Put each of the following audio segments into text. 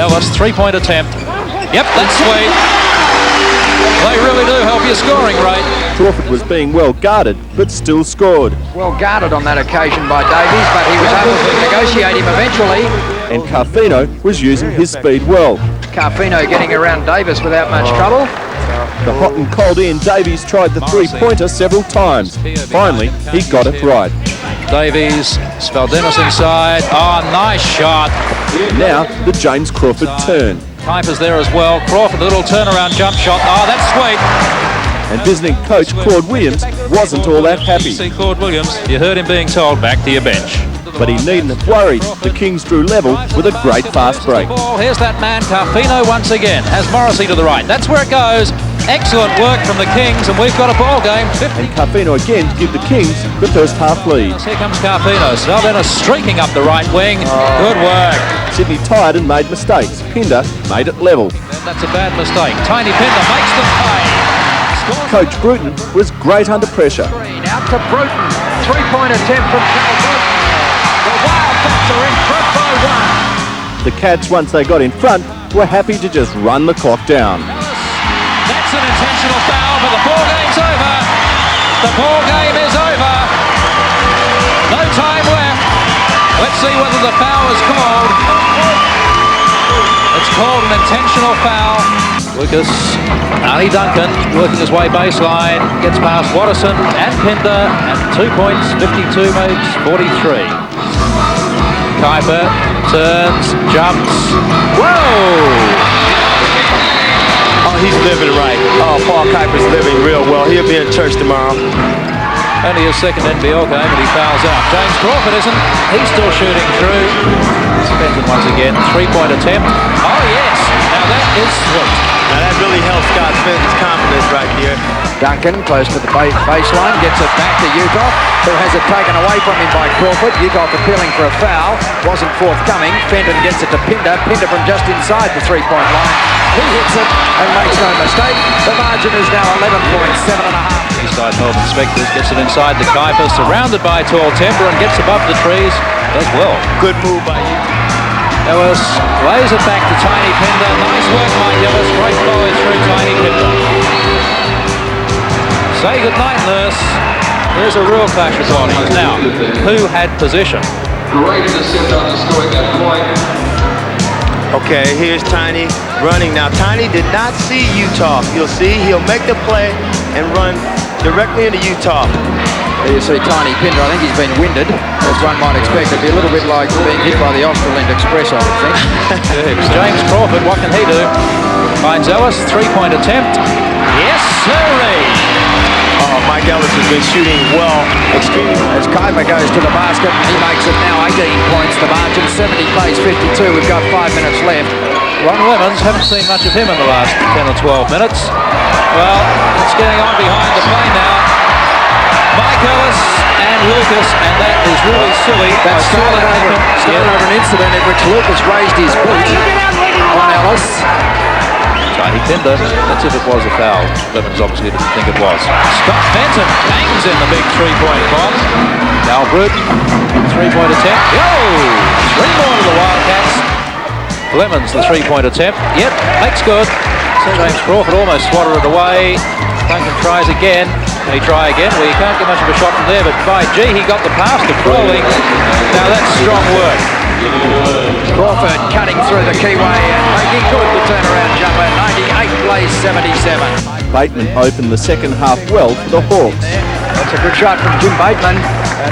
Ellis, three-point attempt. Yep, that's sweet. They really do help your scoring rate. Crawford was being well guarded, but still scored. Well guarded on that occasion by Davies, but he was able to negotiate him eventually. And Carfino was using his speed well. Carfino getting around Davis without much trouble. The hot and cold Ian Davies tried the three-pointer several times. Finally, he got it right. Davies, Spaldenis inside. Oh, nice shot. Now, the James Crawford turn. Kuiper's there as well. Crawford, a little turnaround jump shot. Oh, that's sweet. And visiting coach Claude Williams wasn't all that happy. See Claude Williams, you heard him being told, back to your bench. But he needn't have worried. The Kings drew level with a great fast break. Here's that man, Carfino once again. Has Morrissey to the right. That's where it goes. Excellent work from the Kings, and we've got a ball game. And Carfino again to give the Kings the first half lead. Here comes Carfino. Spaldenis streaking up the right wing. Good work. Sydney tired and made mistakes. Pinder made it level. That's a bad mistake. Tiny Pinder makes them pay. Coach Bruton was great under pressure. Out to Bruton. Three-point attempt from Cal Bruton. The Wildcats are in front by one. The Cats, once they got in front, were happy to just run the clock down. That's an intentional foul, but the ball game's over. The ball game is over. No time left. Let's see whether the foul is called. It's called an intentional foul. Lucas, Arnie Duncan working his way baseline, gets past Watterson and Pinder, and 2 points, 52 makes 43. Kuiper turns, jumps. Whoa! Oh, he's living right. Oh, Paul Kuiper's living real well. He'll be in church tomorrow. Only his second NBL game, and he fouls out. James Crawford isn't. He's still shooting through. Spenton once again. Three-point attempt. Oh, yes. Now that is sweet. Now that really helps Scott Fenton's confidence right here. Duncan close to the baseline, gets it back to Utah, who has it taken away from him by Crawford. Utah appealing for a foul. Wasn't forthcoming. Fenton gets it to Pinder. Pinder from just inside the three-point line. He hits it and makes no mistake. The margin is now 11 points, 7.5. Eastside Melbourne Spectres gets it inside the Kuiper, surrounded by tall timber, and gets above the trees. Does well. Good move by Utah. Ellis lays it back to Tiny Pinder. Nice work, Mike Ellis. Great follow through Tiny Pinder. Say goodnight, nurse. There's a real clash of bodies. Now, who had possession? Great assist on the scoring that point. Okay, here's Tiny running. Now, Tiny did not see Utah. You'll see he'll make the play and run directly into Utah. There you see Tiny Pinder. I think he's been winded, as one might expect. It'd be a little bit like being hit by the Australind Express, I would think. James Crawford, what can he do? Finds Ellis, three-point attempt. Yes, sirree! Oh, Mike Ellis has been shooting well, extremely well. As Kuiper goes to the basket, he makes it now 18 points. The margin 70 plays 52. We've got 5 minutes left. Ron Lemons, haven't seen much of him in the last 10 or 12 minutes. Well, it's getting on behind the play now. Mike Ellis and Lucas, and that is really silly. That started over an incident in which Lucas raised his boot on Ellis. Tiny Pinder, that's if it was a foul. Lemons obviously didn't think it was. Scott Fenton bangs in the big three-point bomb. Now Bruton, three-point attempt. Yo! 3 more to the Wildcats. Lemons, the three-point attempt. Yep, makes good. James Crawford almost swatted it away. Duncan tries again. Can he try again? Well, you can't get much of a shot from there, but by G, he got the pass to Crawley. Now that's strong work. Crawford cutting through the keyway and making good the turnaround jumper. 98 plays 77. Bateman opened the second half well for the Hawks. That's a good shot from Jim Bateman.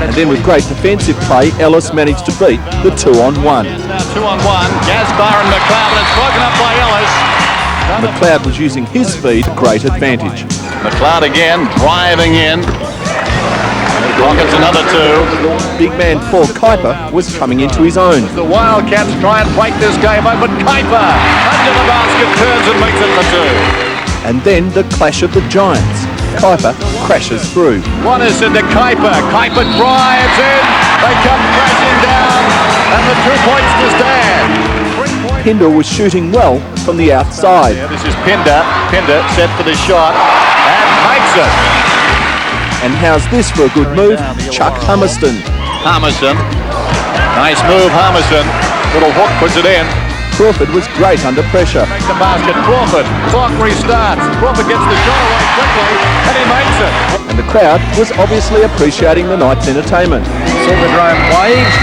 And then with great defensive play, Ellis managed to beat the 2-on-1. Now 2-on-1. Gaspar and McLeod, and it's broken up by Ellis. McLeod was using his speed to great advantage. McLeod again, driving in. Rockets another 2. Big man Paul Kuiper was coming into his own. The Wildcats try and break this game open. Kuiper under the basket, turns and makes it for 2. And then the clash of the giants. Kuiper crashes through. One is into Kuiper. Kuiper drives in. They come crashing down. And the 2 points to stand. Pinder was shooting well from the outside. Yeah, this is Pinder. Pinder set for the shot and makes it. And how's this for a good move? Chuck Hummerston. Hummerston. Nice move, Hummerston. Little hook puts it in. Crawford was great under pressure. Make the basket, Crawford. Clock restarts. Crawford gets the shot away quickly, and he makes it. And the crowd was obviously appreciating the night's entertainment. Silverdrome waved,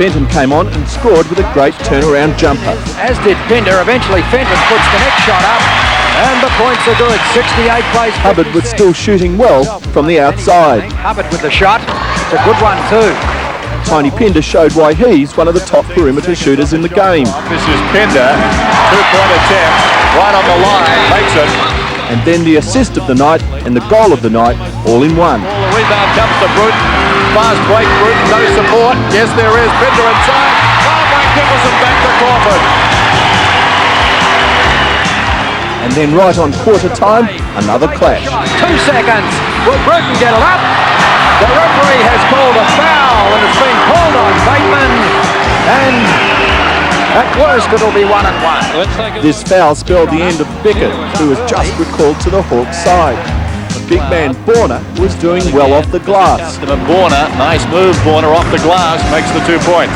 Fenton came on and scored with a great turnaround jumper. as did Pinder. Eventually Fenton puts the next shot up, and the points are good. 68 plays. Hubbard was still shooting well from the outside. Hubbard with the shot. It's a good one too. Tiny Pinder showed why he's one of the top perimeter shooters in the game. This is Pinder. 2-point attempt. Right on the line. Makes it. And then the assist of the night and the goal of the night all in one. All the rebound comes to Bruton. Fast break, Bruton, no support. Yes, there is. Pinder inside. Oh, magnificent, back to Crawford. And then right on quarter time, another clash. 2 seconds. Will Bruton get it up? The referee has called a foul, and it's been called on Bateman. And at worst, it'll be 1-1. This foul spelled the end of Bickett, who was just recalled to the Hawks side. The big man Borner was doing well off the glass. And Borner, nice move, Borner off the glass, makes the 2 points.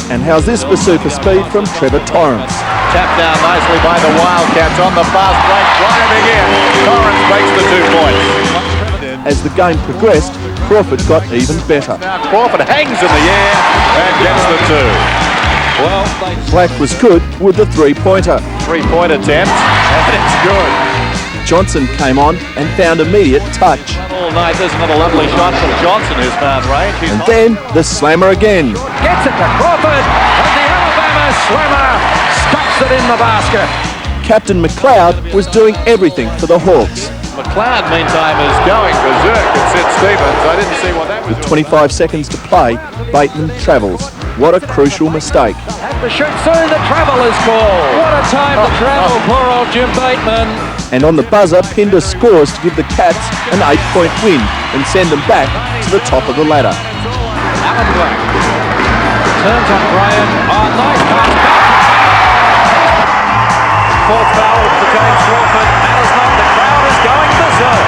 And how's this for super speed from Trevor Torrance? Tapped down nicely by the Wildcats on the fast break, driving in. Torrance makes the 2 points. As the game progressed, Crawford got even better. Now Crawford hangs in the air and gets the 2. Well, Black was good with the three-pointer. 3-point attempt, and it's good. Johnson came on and found immediate touch. All night, there's another lovely shot from Johnson, who's found range. He's And then the slammer again. Gets it to Crawford, and the Alabama slammer stuffs it in the basket. Captain McLeod was doing everything for the Hawks. McLeod, meantime, is going berserk at Sid Stevens. I didn't see what that was. With 25 seconds to play, Bateman travels. What a crucial mistake. Have to shoot soon, the travel is called. what a time to travel, poor old Jim Bateman. And on the buzzer, Pinder scores to give the Cats an 8-point win and send them back to the top of the ladder. Alan Black turns on Graham. Oh, nice pass back. Fourth foul for James Crawford. Matters not. The crowd is going berserk.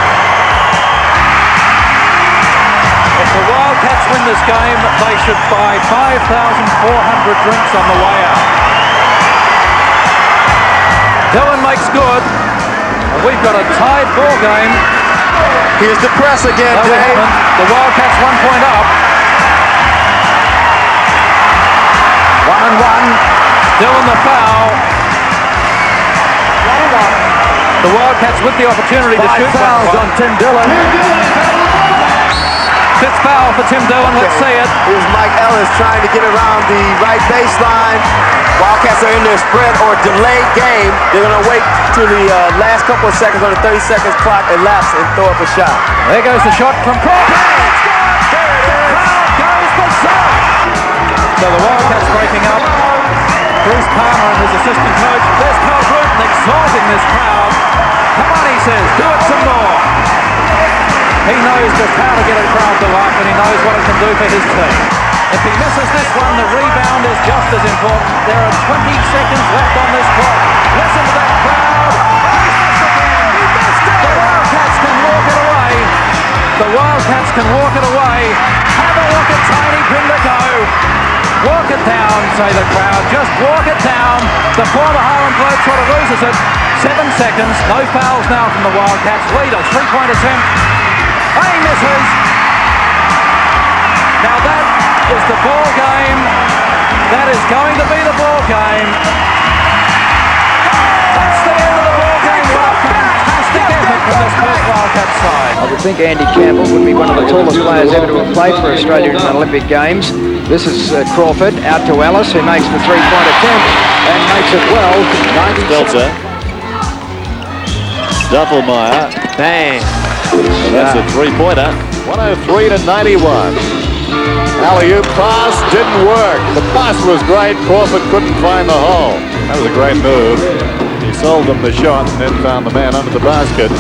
If the Wildcats win this game, they should buy 5,400 drinks on the way out. Dillon makes good. And we've got a tied ball game. Here's the press again, No, we Dave. haven't. The Wildcats 1 point up. 1-1. Dillon the foul. The Wildcats with the opportunity to shoot. Fouls on Tim Dillon. Fifth foul for Tim Dillon. Let's see it. Here's Mike Ellis trying to get around the right baseline. Wildcats are in their sprint or delayed game. They're going to wait till the last couple of seconds on the 30 seconds clock elapse and throw up a shot. There goes the shot from Crawford. The crowd goes berserk. So the Wildcats breaking up. Bruce Palmer and his assistant coach. There's Carl Bruton exhorting this crowd. Come on, he says, do it some more. He knows just how to get a crowd to laugh, and he knows what it can do for his team. If he misses this one, the rebound is just as important. There are 20 seconds left on this clock. Listen to that crowd. He missed it. The Wildcats can walk it away. The Wildcats can walk it away. Have a look at Tiny Pinder go. Walk it down, say the crowd. Just walk it down. The former Highland bloke sort of loses it. 7 seconds. No fouls now from the Wildcats. Lead a 3-point attempt. And he misses. Now that is the ball game. That is going to be the ball game. That's the end of the ball game. What a fantastic effort from this Perth Wildcats side. I would think Andy Campbell would be one of the tallest players ever to have played for Australia in the Olympic Games. This is Crawford out to Ellis, who makes the 3-point attempt and makes it well. Stelzer. Duffelmeyer. Bang. And that's a 3-pointer. 103-91. Alley-oop pass didn't work. The pass was great. Crawford couldn't find the hole. That was a great move. He sold them the shot and then found the man under the basket.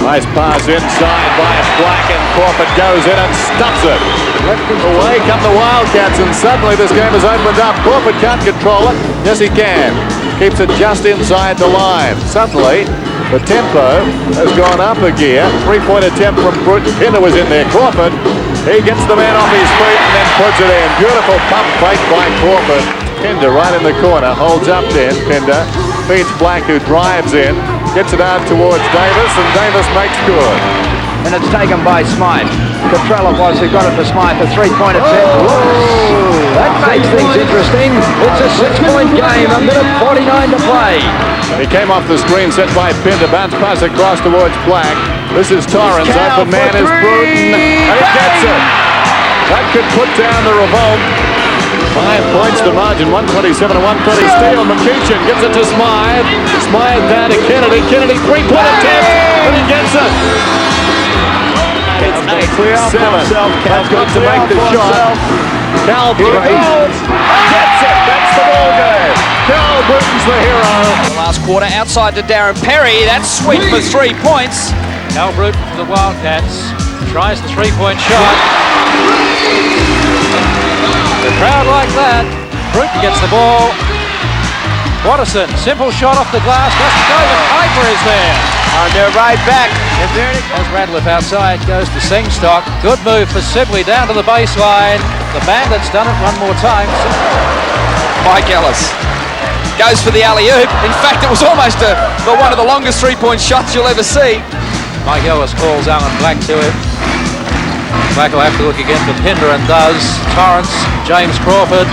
Nice pass inside by Black, and Crawford goes in and stuffs it. Away come the Wildcats, and suddenly this game has opened up. Crawford can't control it. Yes, he can. Keeps it just inside the line. Suddenly, the tempo has gone up a gear. 3-point attempt from Bruton. Pinder was in there. Crawford, he gets the man off his feet and then puts it in. Beautiful pump fake by Crawford. Pinder right in the corner, holds up then, Pinder. Feeds Black, who drives in, gets it out towards Davis, and Davis makes good. And it's taken by Smythe. Petrella was who got it for Smythe, a three-point attempt. That makes things interesting. It's a 6-point game, a minute 49 to play. He came off the screen set by Pinder, bounce pass across towards Black. This is Torrance, open man is Bruton, and he gets it. That could put down the revolt. 5 points to margin, 127 to 120. Steele, McEachin gets it to Smythe. Smythe down to Kennedy. Kennedy, three-point attempt, and he gets it. It's 8-7. That's got to make the shot. Cal Bruton gets it. That's the ball game. Cal Bruton's the hero. The last quarter outside to Darren Perry. That's sweet for 3 points. Cal Bruton for the Wildcats tries the three-point shot. The crowd like that. Bruton gets the ball. Watterson, simple shot off the glass, doesn't go, but Piper is there. And they're right back. And there it As Radcliffe outside, goes to Singstock. Good move for Sibley down to the baseline. The Bandits done it one more time. Mike Ellis goes for the alley-oop. In fact, it was almost one of the longest three-point shots you'll ever see. Mike Ellis calls Alan Black to him. Black will have to look again for Pinder and does. Torrance, James Crawford,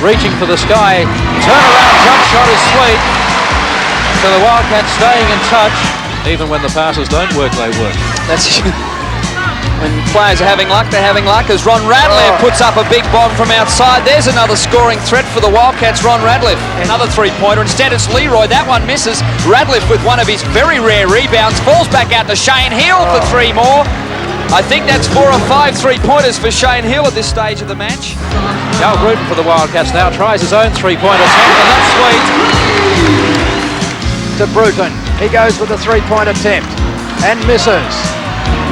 reaching for the sky. Turnaround jump shot is sweet. So the Wildcats staying in touch. Even when the passes don't work, they work. That's when players are having luck, they're having luck. As Ron Radcliffe puts up a big bomb from outside. There's another scoring threat for the Wildcats, Ron Radcliffe. Another three-pointer. Instead, it's Leroy. That one misses. Radcliffe with one of his very rare rebounds. Falls back out to Shane Hill for 3 more. I think that's 4 or 5 three-pointers for Shane Hill at this stage of the match. Cal Bruton for the Wildcats now tries his own three-point attempt, and that's sweet. To Bruton. He goes with a three-point attempt and misses.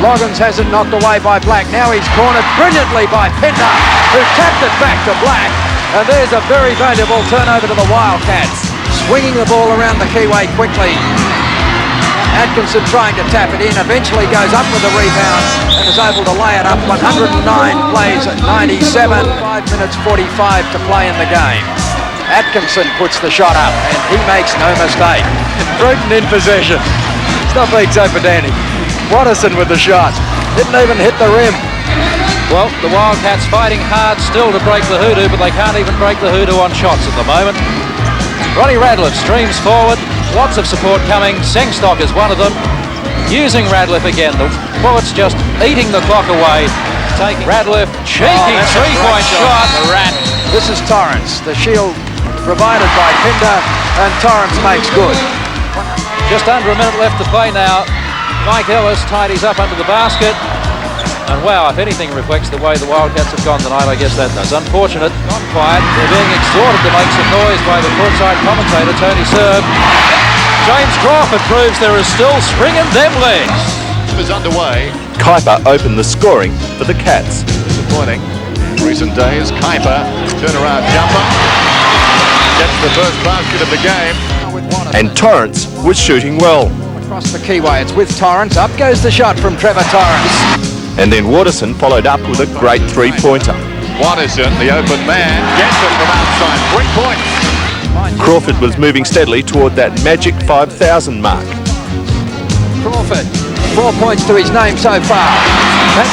Loggins has it knocked away by Black. Now he's cornered brilliantly by Pinder, who tapped it back to Black. And there's a very valuable turnover to the Wildcats. Swinging the ball around the keyway quickly. Atkinson trying to tap it in, eventually goes up with the rebound and is able to lay it up. 109 plays at 97, 5 minutes 45 to play in the game. Atkinson puts the shot up and he makes no mistake. Bruton in possession. It's not being so pedantic. Watterson with the shot. Didn't even hit the rim. Well, the Wildcats fighting hard still to break the hoodoo, but they can't even break the hoodoo on shots at the moment. Ronnie Radcliffe streams forward. Lots of support coming. Sengstock is one of them. Using Radcliffe again. The Bullets just eating the clock away. Taking Radcliffe. Cheeky three-point shot. The Rat. This is Torrance. The shield provided by Pinder, and Torrance makes good. Just under a minute left to play now. Mike Ellis tidies up under the basket. And wow, if anything reflects the way the Wildcats have gone tonight, I guess that does. Unfortunate, not quiet. They're being exhorted to make some noise by the courtside commentator, Tony Serb. James Crawford proves there is still spring in them legs. Is underway. Kuiper opened the scoring for the Cats. Disappointing. Recent days, Kuiper, turnaround jumper. Gets the first basket of the game. And Torrance was shooting well. Across the keyway, it's with Torrance. Up goes the shot from Trevor Torrance. And then Watterson followed up with a great three-pointer. Watterson, the open man, gets it from outside. 3 points. Crawford was moving steadily toward that magic 5,000 mark. Crawford, 4 points to his name so far. That's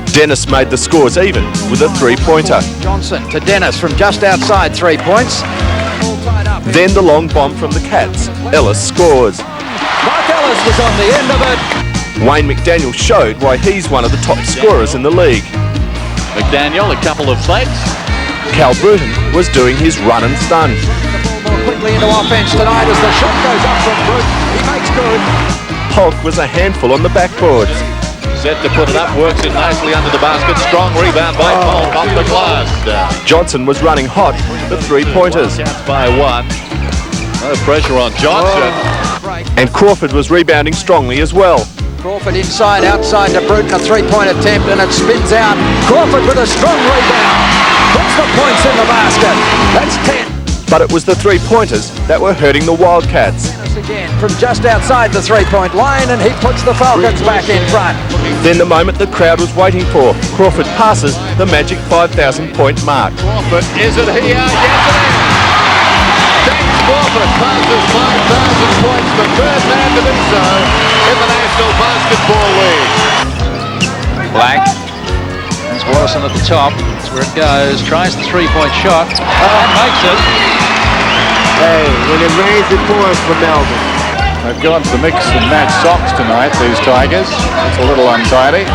6. Dennis made the scores even with a three-pointer. Johnson to Dennis from just outside 3 points. Then the long bomb from the Cats. Ellis scores. Mike Ellis was on the end of it. Wayne McDaniel showed why he's one of the top scorers in the league. McDaniel, a couple of fakes. Cal Bruton was doing his run and stun. The ball more quickly into offense tonight as the shot goes up from Bruton. He makes good. Hock was a handful on the backboard. Set to put it up, works it nicely under the basket. Strong rebound by Polk off the glass. Johnson was running hot for three-pointers. By 1. No pressure on Johnson. And Crawford was rebounding strongly as well. Crawford inside, outside to Bruton, a three-point attempt, and it spins out. Crawford with a strong rebound. Puts the points in the basket. That's 10. but it was the three-pointers that were hurting the Wildcats. Again from just outside the three-point line, and he puts the Falcons back in front. Then the moment the crowd was waiting for, Crawford passes the magic 5,000-point mark. Crawford, is it here? Yes, it is. James Crawford passes 5,000 points, the third man to do so in the National Basketball League. Black. There's Watterson at the top. That's where it goes. Tries the three-point shot. And makes it. Hey, when it rains, it pours for Melbourne. They've gone to mix and match socks tonight, these Tigers. It's a little untidy.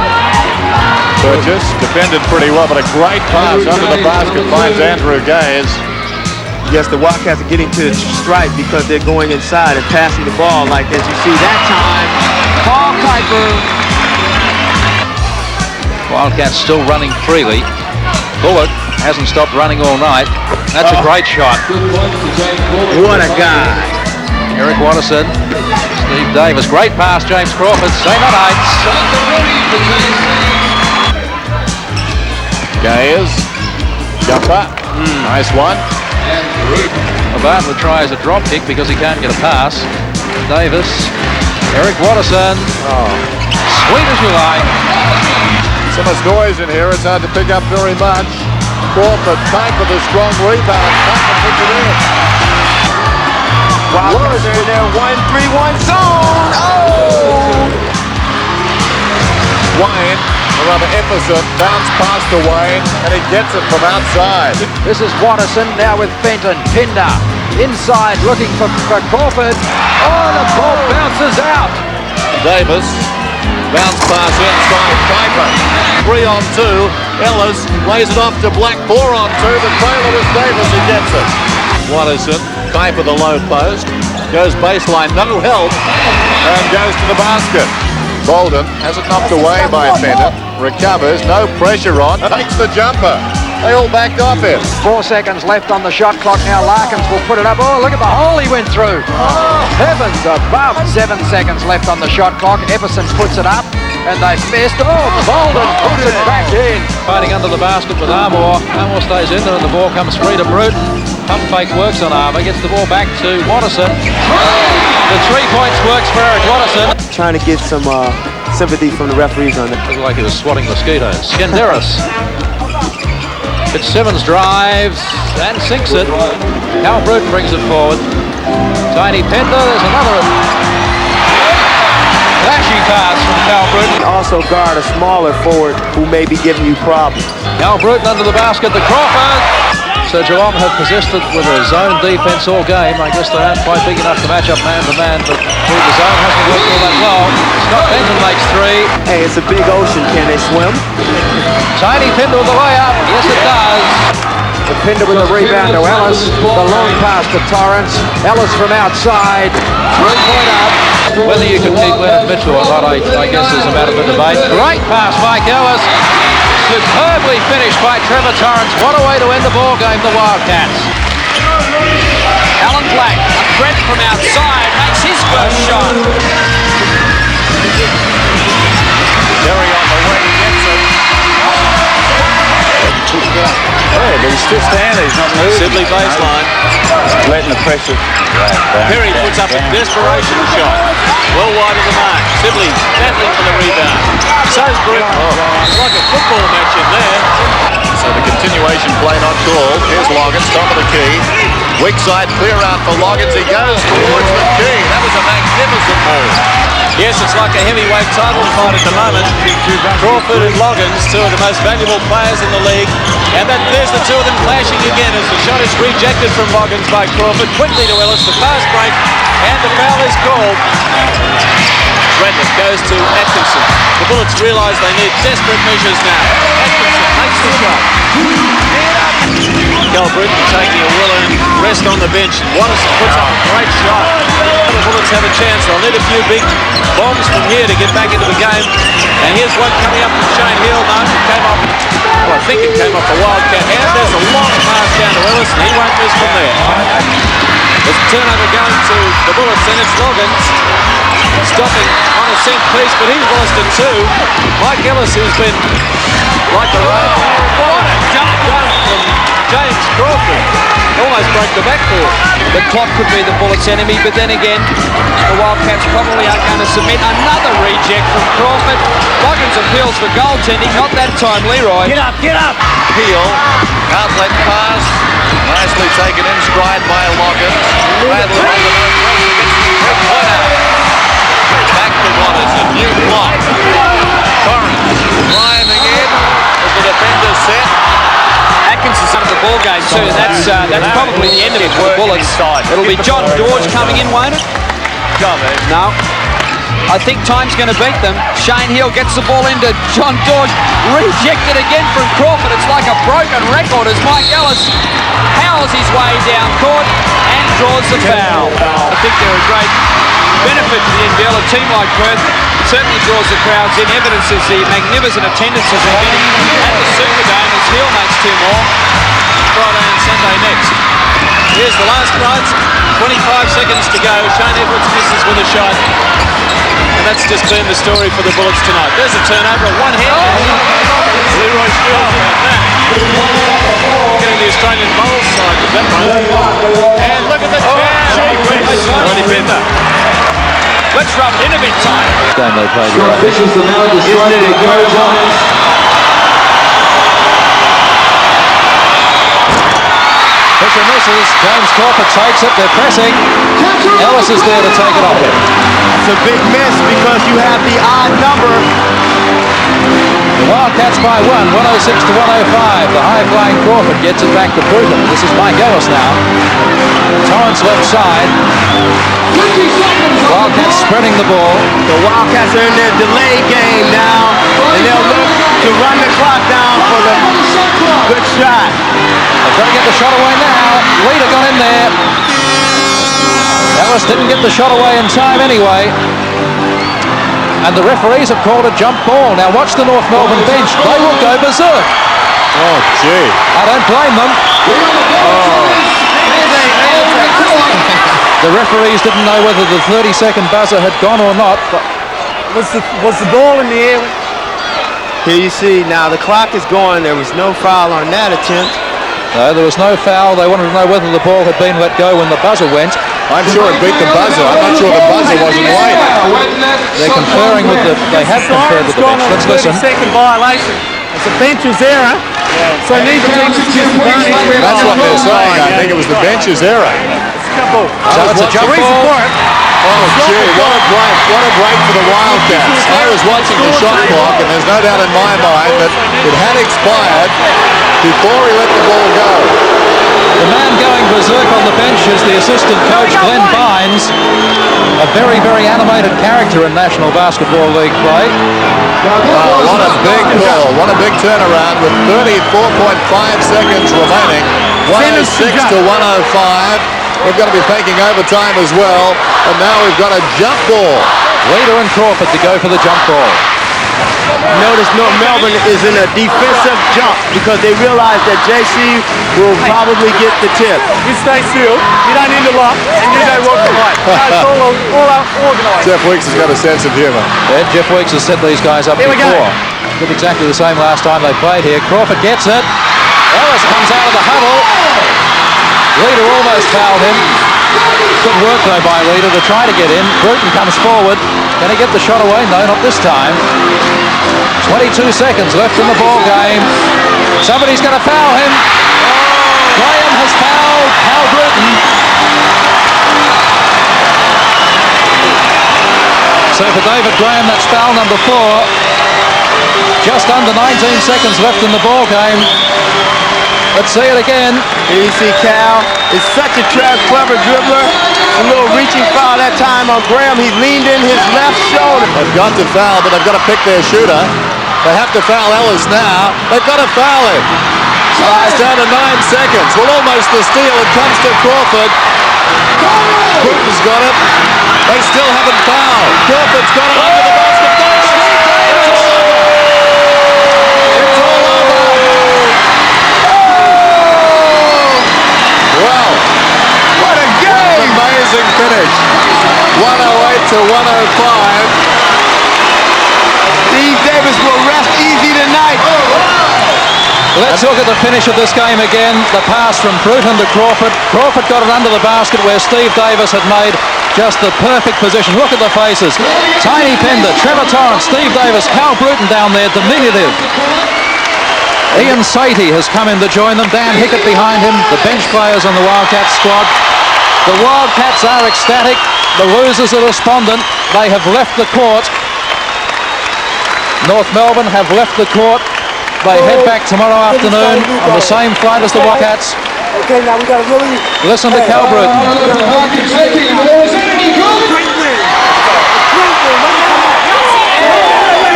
Burgess defended pretty well, but a great pass under the basket finds Andrew Gaze. Yes, the Wildcats are getting to the stripe because they're going inside and passing the ball like as you see that time. Paul Kuiper. Wildcats still running freely. Bullock hasn't stopped running all night. That's a great shot. What a guy. Eric Watterson, Steve Davis, great pass, James Crawford, same on Heights. Gaze, jumper, nice one. Bartlett tries a drop kick because he can't get a pass. Davis, Eric Watterson, sweet as you like. So much noise in here, it's hard to pick up very much. Crawford, tight with a strong rebound, Crawford puts it in. Wildcats are in their 1-3-1 zone. Oh! Wayne, a rather Emerson, bounce pass to Wayne, and he gets it from outside. This is Watterson now with Fenton. Pinder inside looking for Crawford. Oh, the ball bounces out. Davis, bounce pass inside, Kuiper. 3-on-2, Ellis lays it off to Black, 4-on-2, but Taylor is Davis who gets it. Watterson, Kuiper the low post, goes baseline, no help, and goes to the basket. Bolden has it knocked away by Fenton, recovers, no pressure on, takes the jumper. They all backed off it. 4 seconds left on the shot clock now. Larkins will put it up. Oh, look at the hole he went through. Heavens above. 7 seconds left on the shot clock. Epperson puts it up, and they've missed. Oh, Bolden puts it back in. Fighting under the basket with Armour. Armour stays in there and the ball comes free to Bruton. Pump fake works on Armour. Gets the ball back to Watterson. The 3 points works for Eric Watterson. Trying to get some sympathy from the referees on it. Looked like he was swatting mosquitoes. Skenderis. Fitzsimmons drives and sinks it. Cal Bruton brings it forward. Tiny Pender, there's another flashy pass from Cal Bruton. Also guard a smaller forward who may be giving you problems. Cal Bruton under the basket, the Crawford. So Geelong have persisted with a zone defence all game. I guess they aren't quite big enough to match up man to man, but the zone hasn't worked all that well. Scott Benton makes 3. Hey, it's a big ocean. Can they swim? Tiny Pender with the layup. Yes, it does. The Pinder with the rebound to Ellis. The long pass to Torrance. Ellis from outside. 3-point up. Whether you can keep Leonard Mitchell or not, I guess is a matter for debate. Great pass, Mike Ellis. Superbly finished by Trevor Torrance. What a way to end the ball game, the Wildcats. Alan Black, a threat from outside, makes his first shot. Terry on the way, he gets it. Yeah, but he's still standing. He's not moving. Sibley baseline. Letting the pressure. Perry puts up a desperation shot. Well wide of the mark. Sibley battling for the rebound. So's Bruton. It's like a football match in there. So the continuation play not called. Here's Loggins, top of the key. Weak side clear out for Loggins. He goes towards the key. That was a magnificent move. Yes, it's like a heavyweight title fight at the moment. Crawford and Loggins, two of the most valuable players in the league. And there's the two of them clashing again as the shot is rejected from Loggins by Crawford. Quickly to Ellis, the fast break, and the foul is called. Redmond goes to Atkinson. The Bullets realise they need desperate measures now. Atkinson makes the shot. Cal Bruton taking a well-earned rest on the bench. Watterson puts up a great shot. The Bullets have a chance. They'll need a few big bombs from here to get back into the game. And here's one coming up from Shane Hill. No, it came off. Well, I think it came off the Wildcat hand. There's a long pass down to Ellis, and he won't miss from there. There's a turnover going to the Bullets, and it's Loggins stopping on a set piece, but he's lost it too. Mike Ellis, who's been like the rain. What a dunk from James Crawford almost broke the backboard. The clock could be the Bullets' enemy, but then again, the Wildcats probably aren't going to submit. Another reject from Crawford. Loggins appeals for goaltending. Not that time, Leroy. Get up, get up. Peel, outlet pass, nicely taken in stride by Loggins. Bradley on the no pressure gets the three-pointer. Back to Waters, a new block. Torrance climbing in as the defender set. Atkinson's out of the ball game too. That's probably the end of it for the Bullets. It'll be John Dorge coming in, won't it? No. I think time's going to beat them. Shane Hill gets the ball into John Dorge. Rejected again from Crawford. It's like a broken record as Mike Ellis powers his way down court and draws the foul. I think they're a great benefit to the NBL. A team like Perth certainly draws the crowds in. Evidences the magnificent attendances they're getting at the Superdome as Hill makes two more. Friday and Sunday next. Here's the last right. 25 seconds to go. Shane Edwards misses with a shot. And that's just been the story for the Bullets tonight. There's a turnover, one hit. Leroy steals that. Getting the Australian bowls side with that one. And look at the defender. Let's rub it in a bit time. Game they played right. Officials are now deciding the guidelines. Fisher misses. James Crawford takes it. They're pressing. Ellis is there to take it off him. It's a big miss because you have the odd number. The Wildcats by 106 to 105. The high-flying Crawford gets it back to Bruton. This is Mike Ellis now. Torrance left side. Wildcats spreading the ball. The Wildcats are in their delay game now, and they'll look to run the clock down for the good shot. They've got to get the shot away now. Leader got in there. Ellis didn't get the shot away in time anyway. And the referees have called a jump ball. Now watch the North Melbourne bench. They will go berserk. Oh, gee. I don't blame them. The referees didn't know whether the 30-second buzzer had gone or not. But Was the ball in the air? Here you see, now the clock is going. There was no foul on that attempt. no, there was no foul. They wanted to know whether the ball had been let go when the buzzer went. I'm sure it beat the buzzer. I'm not sure the buzzer wasn't late. They're conferring with the... They have conferred with the bench. Let's listen. 30-second violation. It's a bench's error. So it needs to be That's what they're saying. I think it was the bench's error. So it's a jump ball. Oh, gee, what a break for the Wildcats. I was watching the shot clock, and there's no doubt in my mind that it had expired before he let the ball go. The man going berserk on the bench is the assistant coach, Glenn Bynes, a very, very animated character in National Basketball League play. What a big call. What a big turnaround with 34.5 seconds remaining. 106 to 105. We've got to be taking overtime as well. And now we've got a jump ball. Leader and Crawford to go for the jump ball. Notice North Melbourne is in a defensive jump because they realize that JC will probably get the tip. You stay still, you don't need to lock, and you don't walk the light. It's all organised. Jeff Weeks has got a sense of humour. Yeah, Jeff Weeks has set these guys up Here we before. go. Did exactly the same last time they played here. Crawford gets it. Ellis comes out of the huddle. Leader almost fouled him. Good work though by Leader to try to get in. Bruton comes forward. Can he get the shot away? No, not this time. 22 seconds left in the ball game. Somebody's going to foul him. Graham has fouled Hal Bruton. So for David Graham, that's foul number 4. Just under 19 seconds left in the ball game. Let's see it again. Here you see Cal is such a clever dribbler. A little reaching foul that time on Graham. He leaned in his left shoulder. They've got to foul, but they've got to pick their shooter. They have to foul Ellis now. They've got to foul him. It's down to 9 seconds. Well, almost the steal. It comes to Crawford. Bruton's got it. They still haven't fouled. Crawford's got it under the basket. It's all over. Well, What a game! amazing finish. 108 to 105. Steve Davis will rest easy tonight. Let's look at the finish of this game again. The pass from Bruton to Crawford. Crawford got it under the basket where Steve Davis had made just the perfect position. Look at the faces. Tiny Pender, Trevor Torrance, Steve Davis, Cal Bruton down there, diminutive. Ian Satie has come in to join them. Dan Hickett behind him, the bench players on the Wildcats squad. The Wildcats are ecstatic. The losers are despondent. They have left the court. North Melbourne have left the court. They head back tomorrow afternoon on the same flight as the Wildcats. Okay, now we got to really... Listen to Cal Bruton. I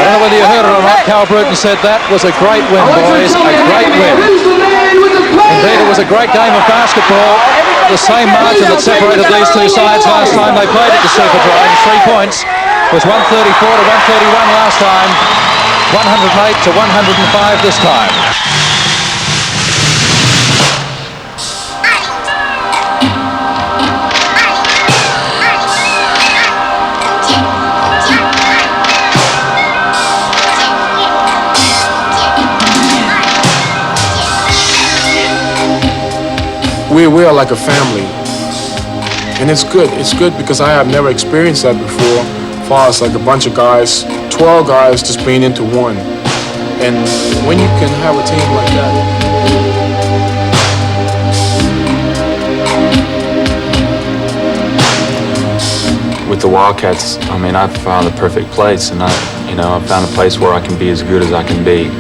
don't know whether you heard it or not. Cal Bruton said that was a great win, boys. A great win. Indeed, it was a great game of basketball. The same margin that separated these two sides last time they played at the Superdry. 3 points was 134 to 131 last time. 108 to 105 this time. We are like a family, and it's good. It's good because I have never experienced that before. As far as like a bunch of guys, 12 guys just being into one, and when you can have a team like that. With the Wildcats, I mean, I've found the perfect place, and I've found a place where I can be as good as I can be,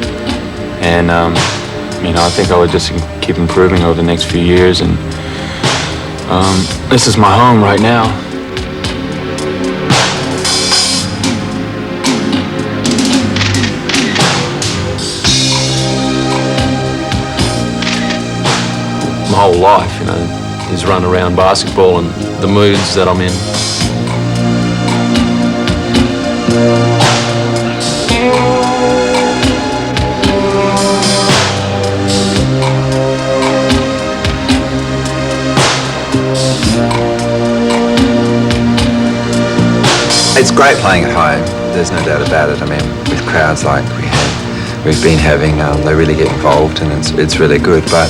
and I think I would just keep improving over the next few years, and this is my home right now. My whole life, is run around basketball and the moods that I'm in. It's great playing at home, there's no doubt about it. I mean, with crowds like we've been having, they really get involved and it's really good, but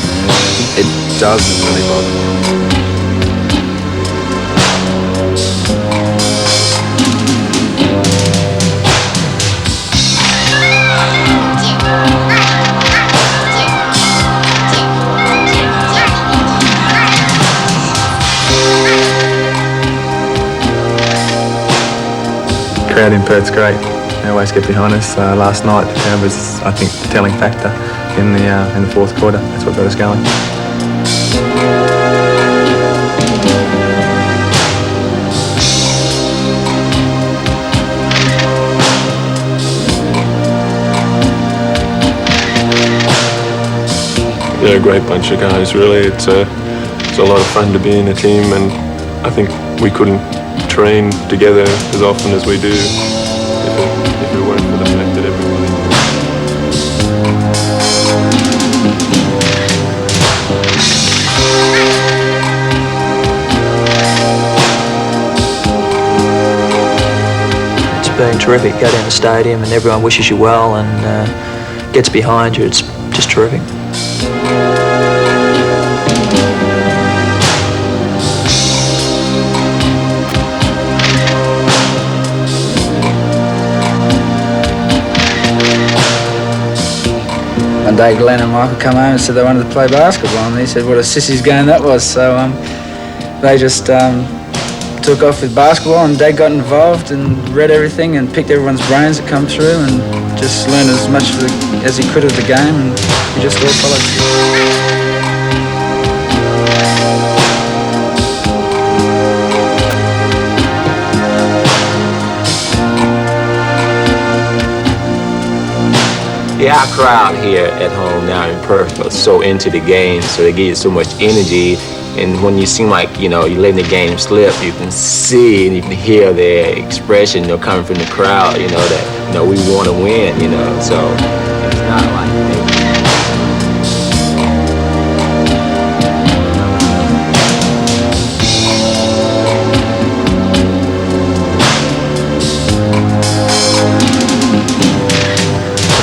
it does really bother me. The crowd in Perth's great. They always get behind us. Last night, the crowd was, I think, the telling factor in the fourth quarter. That's what got us going. They're a great bunch of guys, really. It's a lot of fun to be in a team, and I think we couldn't train together as often as we do if it weren't for the fact that everybody... It's been terrific. Go down the stadium and everyone wishes you well and gets behind you. It's just terrific. One day Glenn and Michael come home and said they wanted to play basketball, and he said what a sissy's game that was. So they just took off with basketball, and Dad got involved and read everything and picked everyone's brains that come through and just learned as much as he could of the game, and we just all followed suit. Our crowd here at home now in Perth are so into the game, so they give you so much energy. And when you seem like, you're letting the game slip, you can see and you can hear their expression, coming from the crowd, that, we want to win, so it's not like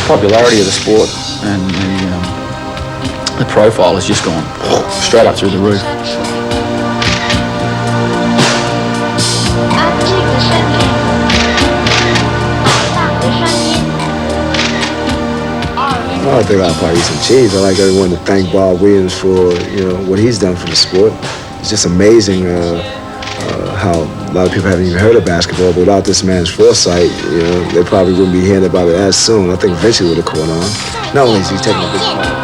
Popularity of the sport and the profile has just gone straight up through the roof. I think I'll probably eat some cheese. I like everyone to thank Bob Williams for what he's done for the sport. It's just amazing how a lot of people haven't even heard of basketball, but without this man's foresight, they probably wouldn't be hearing about it as soon. I think eventually it would have caught on. Not only is he taking a big part.